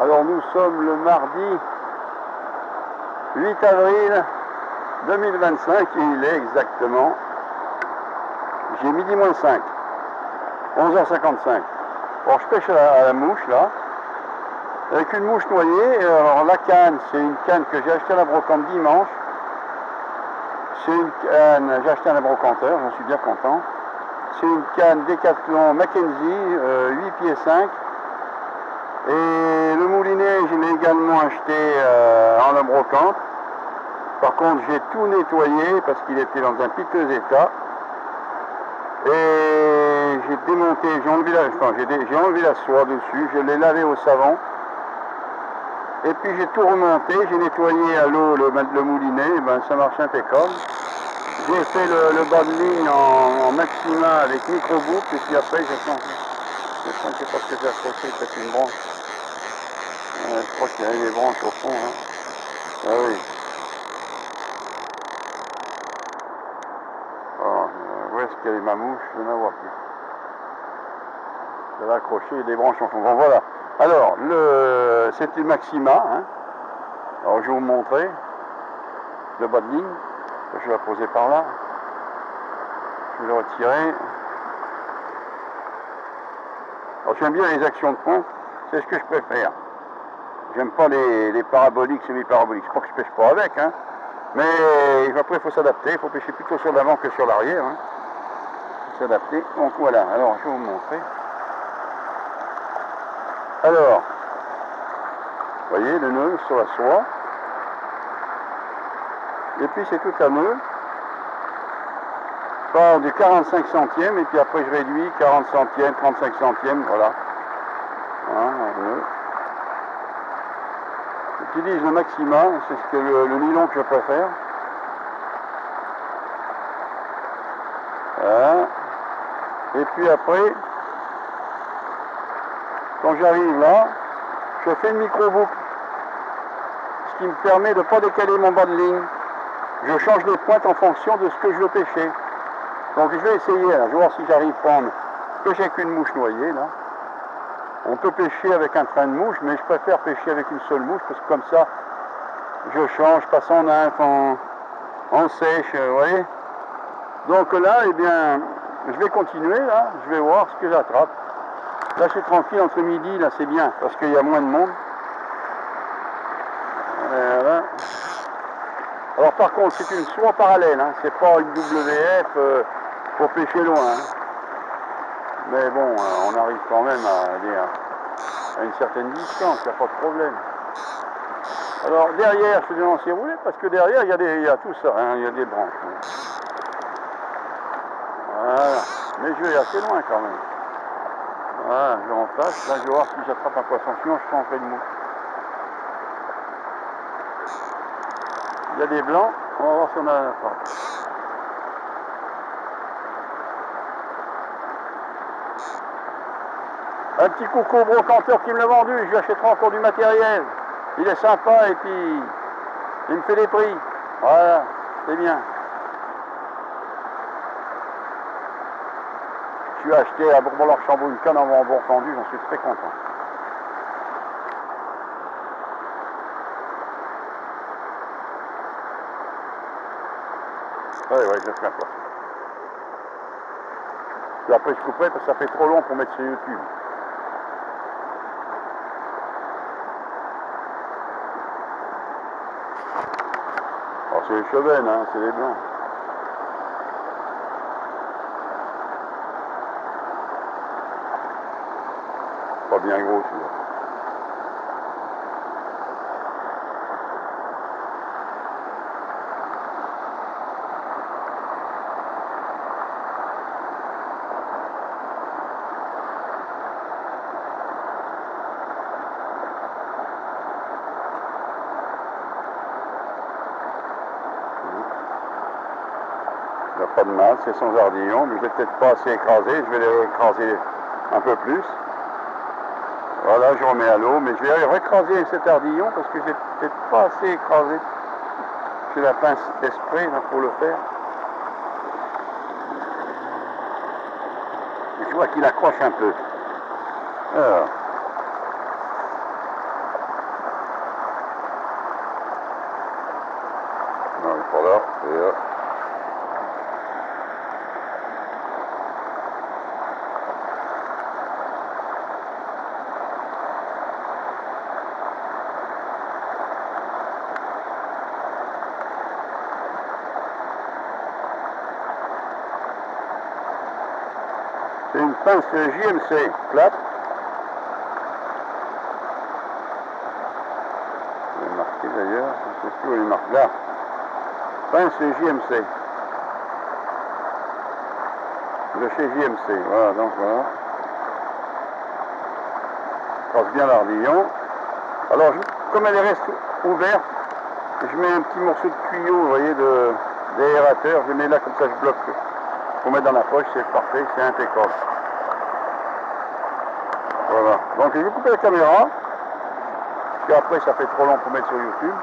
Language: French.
Alors nous sommes le mardi 8 avril 2025 et il est exactement, j'ai midi moins 5, 11h55. Bon, je pêche à la mouche là, avec une mouche noyée. Alors la canne, c'est une canne que j'ai achetée à la brocante dimanche. C'est une canne, j'ai acheté à la brocanteur, j'en suis bien content. C'est une canne Decathlon Mackenzie, 8 pieds 5. Et le moulinet, je l'ai également acheté en la brocante. Par contre, j'ai tout nettoyé parce qu'il était dans un piteux état. Et j'ai démonté, j'ai enlevé la soie dessus, je l'ai lavé au savon. Et puis j'ai tout remonté, j'ai nettoyé à l'eau le moulinet, et ben, ça marche impeccable. J'ai fait le bas de ligne en maxima avec micro-boucle et puis après j'ai changé. Je ne sais pas ce que j'ai accroché, peut-être une branche. Je crois qu'il y a des branches au fond. Hein. Ah oui. Alors, où est-ce qu'elle est ma mouche? Je ne la vois plus. Elle a accroché, il y a des branches en fond. Bon voilà. Alors, c'était maxima. Hein. Alors je vais vous montrer le bas de ligne. Je vais la poser par là. Je vais le retirer. Alors j'aime bien les actions de pointe, c'est ce que je préfère. J'aime pas les paraboliques, semi-paraboliques. C'est pas que je pêche pas avec, hein. Mais après il faut s'adapter, il faut pêcher plutôt sur l'avant que sur l'arrière. Hein. Il faut s'adapter. Donc voilà, alors je vais vous montrer. Alors, vous voyez le nœud sur la soie. Et puis c'est tout un nœud. Je pars du 45 centièmes et puis après je réduis 40 centièmes, 35 centièmes, voilà. Hein, un nœud. J'utilise le maxima, c'est ce que le nylon que je préfère. Voilà. Et puis après, quand j'arrive là, je fais une micro-boucle. Ce qui me permet de ne pas décaler mon bas de ligne. Je change les pointes en fonction de ce que je veux pêcher. Donc je vais essayer, là, je vais voir si j'arrive à prendre, pêcher avec une mouche noyée là. On peut pêcher avec un train de mouche, mais je préfère pêcher avec une seule mouche parce que comme ça, je change, je passe en nymphe, en sèche, vous voyez. Donc là, eh bien, je vais continuer là, je vais voir ce que j'attrape. Là, je suis tranquille entre midi, là, c'est bien parce qu'il y a moins de monde. Voilà. Alors par contre, c'est une soie parallèle, hein, c'est pas une WF pour pêcher loin. Hein. Mais bon, on arrive quand même à une certaine distance, il n'y a pas de problème. Alors derrière, je te demande si vous voulez, parce que derrière, il y a tout ça, hein, il y a des branches. Hein. Voilà, mais je vais assez loin quand même. Voilà, je vais en face, là je vais voir si j'attrape un poisson, sinon je prends de mouche. Il y a des blancs, on va voir si on a un attrape. Un petit coucou au brocanteur qui me l'a vendu, je lui achèterai encore du matériel. Il est sympa et puis il me fait des prix. Voilà, c'est bien. Je lui ai acheté à Bourbon-l'Archambault une canne en bambou fendu, j'en suis très content. Ouais, je fais un poisson. Et après je couperai parce que ça fait trop long pour mettre sur YouTube. Alors c'est les chevennes, hein, c'est les blancs. Pas bien gros celui-là. Il n'y a pas de mal, c'est sans ardillon, mais je vais peut-être pas assez écraser, je vais les écraser un peu plus. Voilà, je remets à l'eau, mais je vais récraser cet ardillon parce que j'ai peut-être pas assez écrasé. J'ai la pince esprit là, pour le faire. Et je vois qu'il accroche un peu. Alors. pince JMC plate. Je vais marquer d'ailleurs, je ne sais plus où elle est marquée là. Pince JMC. De chez JMC. Voilà, donc voilà. Je passe bien l'ardillon. Alors, comme elle reste ouverte, je mets un petit morceau de tuyau, vous voyez, d'aérateur. Je mets là, comme ça, je bloque. Pour mettre dans la poche, c'est parfait, c'est impeccable. Voilà. Donc, je vais couper la caméra. Parce qu'après, ça fait trop long pour mettre sur YouTube.